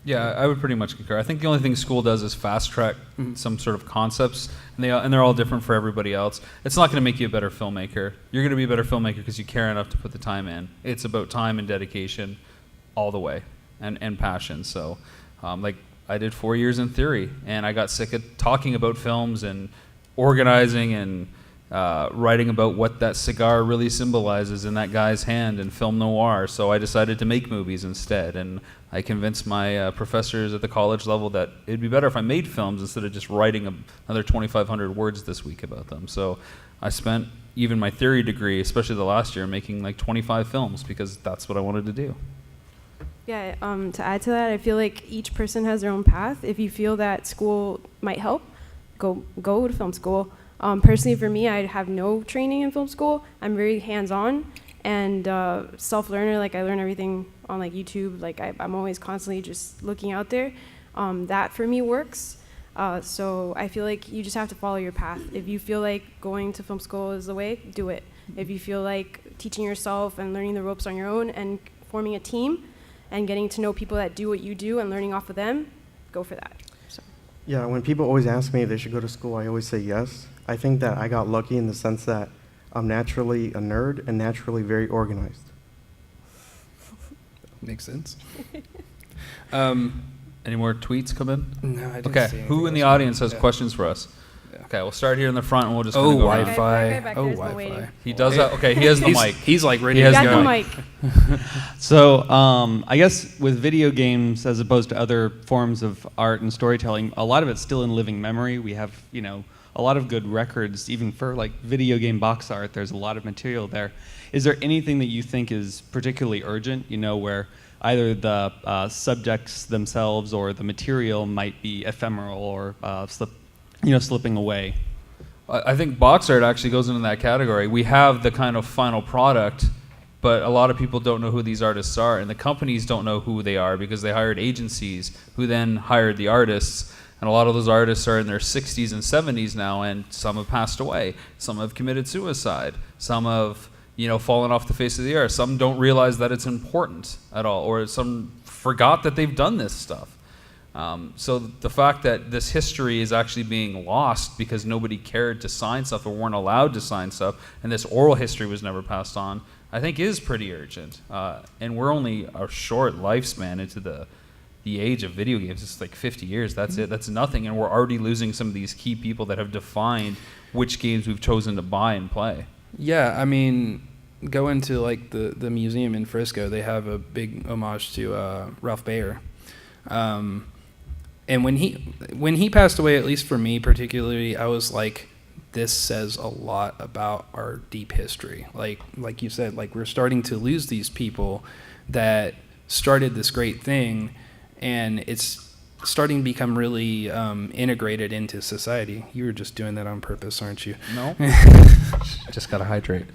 Yeah, I would pretty much concur. I think the only thing school does is fast track some sort of concepts, and they're all different for everybody else. It's not going to make you a better filmmaker. You're going to be a better filmmaker because you care enough to put the time in. It's about time and dedication all the way, and passion. So, I did 4 years in theory, and I got sick of talking about films and organizing and writing about what that cigar really symbolizes in that guy's hand in film noir. So I decided to make movies instead, and I convinced my professors at the college level that it'd be better if I made films instead of just writing another 2,500 words this week about them. So I spent even my theory degree, especially the last year, making like 25 films because that's what I wanted to do. Yeah, to add to that, I feel like each person has their own path. If you feel that school might help, go to film school. Personally, for me, I have no training in film school. I'm very hands-on and self-learner. Like, I learn everything on like YouTube. Like, I'm always constantly just looking out there. That for me works. So I feel like you just have to follow your path. If you feel like going to film school is the way, do it. If you feel like teaching yourself and learning the ropes on your own and forming a team and getting to know people that do what you do and learning off of them, go for that. So. Yeah, when people always ask me if they should go to school, I always say yes. I think that I got lucky in the sense that I'm naturally a nerd and naturally very organized. Makes sense. Any more tweets come in? No, I didn't see Okay, anything who in the else. audience has questions for us? Okay, we'll start here in the front, and we'll just Oh, kinda go around. Wi-Fi. Guy back Oh, there's no Wi-Fi. waiting. He does have. Okay, he has the mic. He's like ready He to has Got go. the mic. So I guess with video games, as opposed to other forms of art and storytelling, a lot of it's still in living memory. We have, a lot of good records, even for like video game box art. There's a lot of material there. Is there anything that you think is particularly urgent? Where either the subjects themselves or the material might be ephemeral or slipping away? I think box art actually goes into that category. We have the kind of final product, but a lot of people don't know who these artists are, and the companies don't know who they are because they hired agencies who then hired the artists, and a lot of those artists are in their 60s and 70s now, and some have passed away, some have committed suicide, some have fallen off the face of the earth, some don't realize that it's important at all, or some forgot that they've done this stuff. So the fact that this history is actually being lost because nobody cared to sign stuff or weren't allowed to sign stuff, and this oral history was never passed on, I think is pretty urgent. And we're only a short lifespan into the age of video games. It's like 50 years, that's it, that's nothing, and we're already losing some of these key people that have defined which games we've chosen to buy and play. Yeah, I mean, go into like the museum in Frisco. They have a big homage to Ralph Baer. And when he passed away, at least for me particularly, I was like, this says a lot about our deep history. Like you said, like we're starting to lose these people that started this great thing, and it's starting to become really integrated into society. You were just doing that on purpose, aren't you? No. Just gotta hydrate.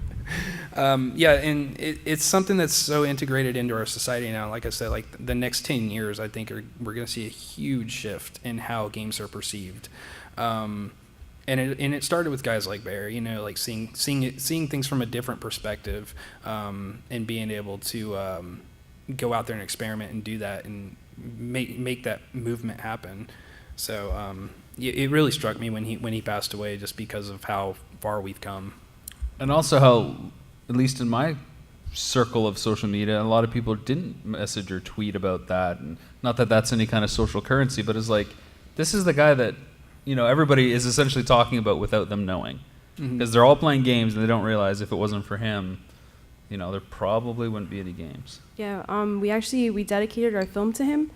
Yeah, and it's something that's so integrated into our society now. Like I said, like the next 10 years, I think we're going to see a huge shift in how games are perceived. And it started with guys like Bear, like seeing things from a different perspective, and being able to go out there and experiment and do that and make that movement happen. So it really struck me when he passed away, just because of how far we've come. And also how, at least in my circle of social media, a lot of people didn't message or tweet about that. And not that that's any kind of social currency, but it's like, this is the guy that, everybody is essentially talking about without them knowing. Because they're all playing games and they don't realize if it wasn't for him, there probably wouldn't be any games. Yeah, we dedicated our film to him.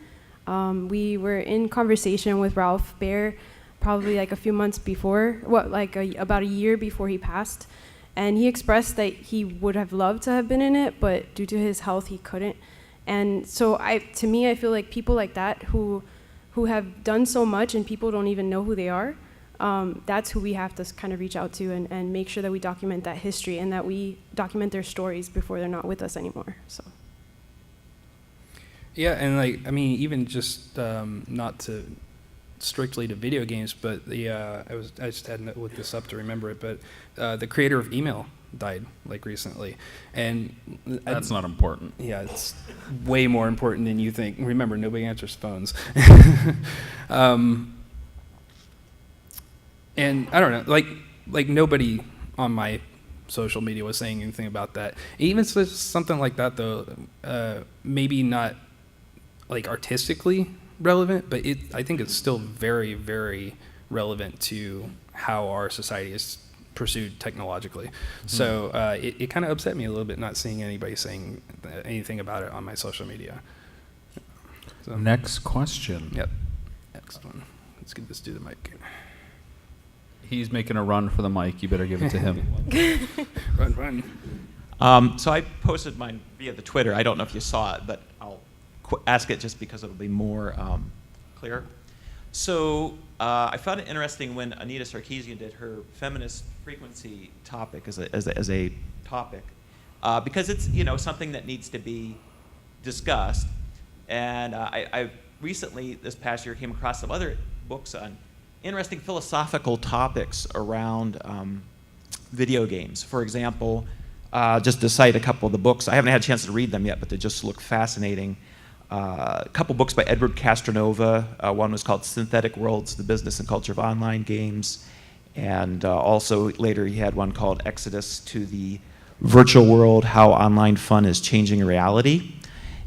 We were in conversation with Ralph Baer probably like a few months before, about a year before he passed. And he expressed that he would have loved to have been in it, but due to his health, he couldn't. And so I feel like people like that who have done so much and people don't even know who they are, that's who we have to kind of reach out to and make sure that we document that history and that we document their stories before they're not with us anymore. So. Yeah, and even just not to strictly to video games, but I just had to look this up to remember it, but the creator of email died recently, and that's not important. Yeah, it's way more important than you think. Remember, nobody answers phones. And I don't know, like nobody on my social media was saying anything about that. Even if it's something like that, though, maybe not artistically relevant, but I think it's still very, very relevant to how our society is pursued technologically. So it kind of upset me a little bit not seeing anybody saying anything about it on my social media. So, next question. Yep. Next one. Let's give this dude the mic. He's making a run for the mic. You better give it to him. Run. So I posted mine via the Twitter. I don't know if you saw it, but I'll ask it just because it'll be more clear. So I found it interesting when Anita Sarkeesian did her feminist frequency topic as a topic, because it's something that needs to be discussed. And I recently, this past year, came across some other books on interesting philosophical topics around video games. For example, just to cite a couple of the books, I haven't had a chance to read them yet, but they just look fascinating. A couple books by Edward Castronova. One was called Synthetic Worlds, The Business and Culture of Online Games. And also later he had one called Exodus to the Virtual World, How Online Fun is Changing Reality.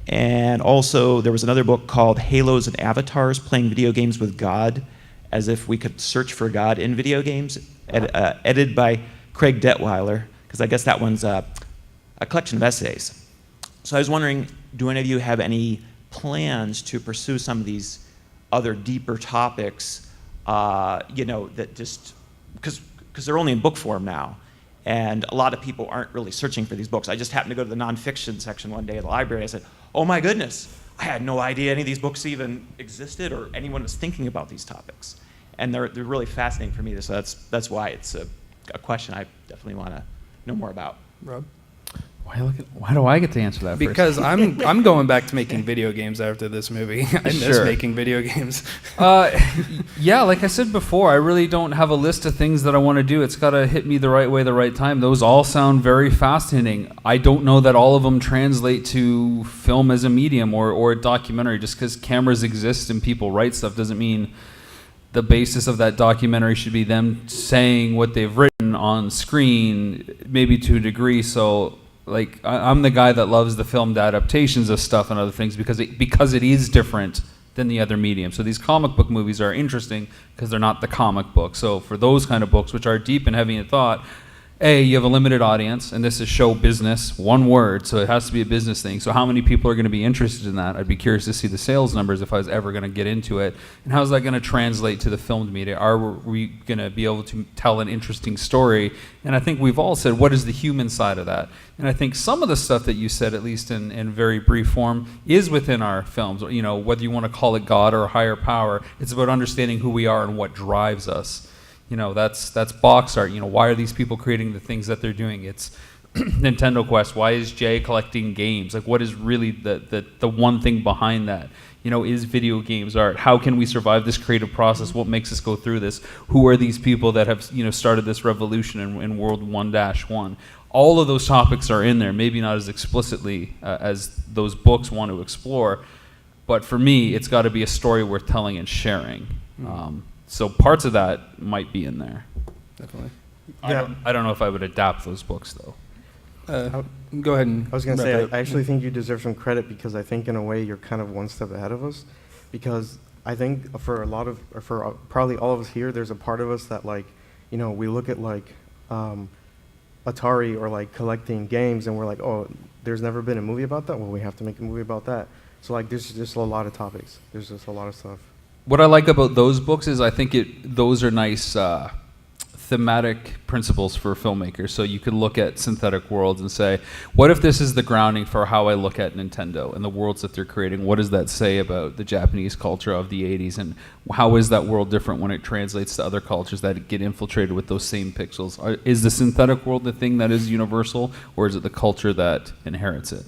And also there was another book called Halos and Avatars, Playing Video Games with God. as if we could search for God in video games, edited by Craig Detweiler, because I guess that one's a collection of essays. So I was wondering, do any of you have any plans to pursue some of these other deeper topics, that just, because they're only in book form now, and a lot of people aren't really searching for these books. I just happened to go to the nonfiction section one day at the library. I said, oh my goodness, I had no idea any of these books even existed or anyone was thinking about these topics. And they're really fascinating for me, so that's why it's a question I definitely want to know more about. Rob? Why do I get to answer that first? Because I'm going back to making video games after this movie. I miss Sure. making video games. Yeah, like I said before, I really don't have a list of things that I want to do. It's got to hit me the right way, the right time. Those all sound very fascinating. I don't know that all of them translate to film as a medium or a documentary. Just because cameras exist and people write stuff doesn't mean the basis of that documentary should be them saying what they've written on screen, maybe to a degree. So, like, I'm the guy that loves the filmed adaptations of stuff and other things because it is different than the other medium. So these comic book movies are interesting because they're not the comic book. So for those kind of books, which are deep and heavy in thought, you have a limited audience, and this is show business, one word, so it has to be a business thing. So how many people are going to be interested in that? I'd be curious to see the sales numbers if I was ever going to get into it. And how's that going to translate to the filmed media? Are we going to be able to tell an interesting story? And I think we've all said, what is the human side of that? And I think some of the stuff that you said, at least in very brief form, is within our films. You know, whether you want to call it God or a higher power, it's about understanding who we are and what drives us. You know, that's box art. You know, why are these people creating the things that they're doing? It's Nintendo Quest. Why is Jay collecting games? Like, what is really the one thing behind that? You know, is video games art? How can we survive this creative process? What makes us go through this? Who are these people that have, started this revolution in World 1-1? All of those topics are in there, maybe not as explicitly as those books want to explore, but for me, it's got to be a story worth telling and sharing. So parts of that might be in there. Definitely. Yeah. I don't know if I would adapt those books, though. Go ahead and I was going to wrap say, it up. I actually think you deserve some credit because I think in a way you're kind of one step ahead of us. Because I think for probably all of us here, there's a part of us that we look at Atari or collecting games and we're like, oh, there's never been a movie about that? Well, we have to make a movie about that. So there's just a lot of topics. There's just a lot of stuff. What I like about those books is I think those are nice thematic principles for filmmakers. So you could look at synthetic worlds and say, what if this is the grounding for how I look at Nintendo and the worlds that they're creating? What does that say about the Japanese culture of the 80s? And how is that world different when it translates to other cultures that get infiltrated with those same pixels? Is the synthetic world the thing that is universal, or is it the culture that inherits it?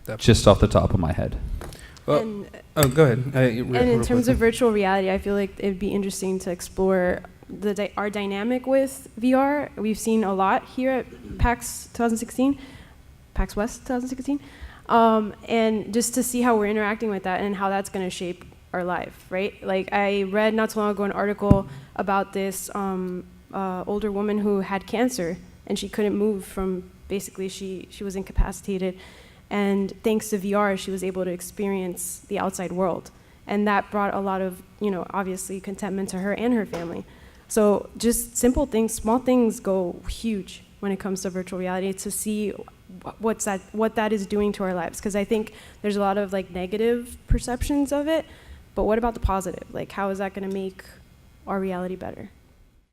Definitely. Just off the top of my head. Well, go ahead. And in terms of virtual reality, I feel like it would be interesting to explore our dynamic with VR. We've seen a lot here at PAX 2016, PAX West 2016, and just to see how we're interacting with that and how that's going to shape our life, right? Like, I read not too long ago an article about this older woman who had cancer, and she couldn't move from, basically she was incapacitated. And thanks to VR, she was able to experience the outside world. And that brought a lot of, obviously contentment to her and her family. So just simple things, small things go huge when it comes to virtual reality, to see what that is doing to our lives. Because I think there's a lot of negative perceptions of it, but what about the positive? How is that going to make our reality better?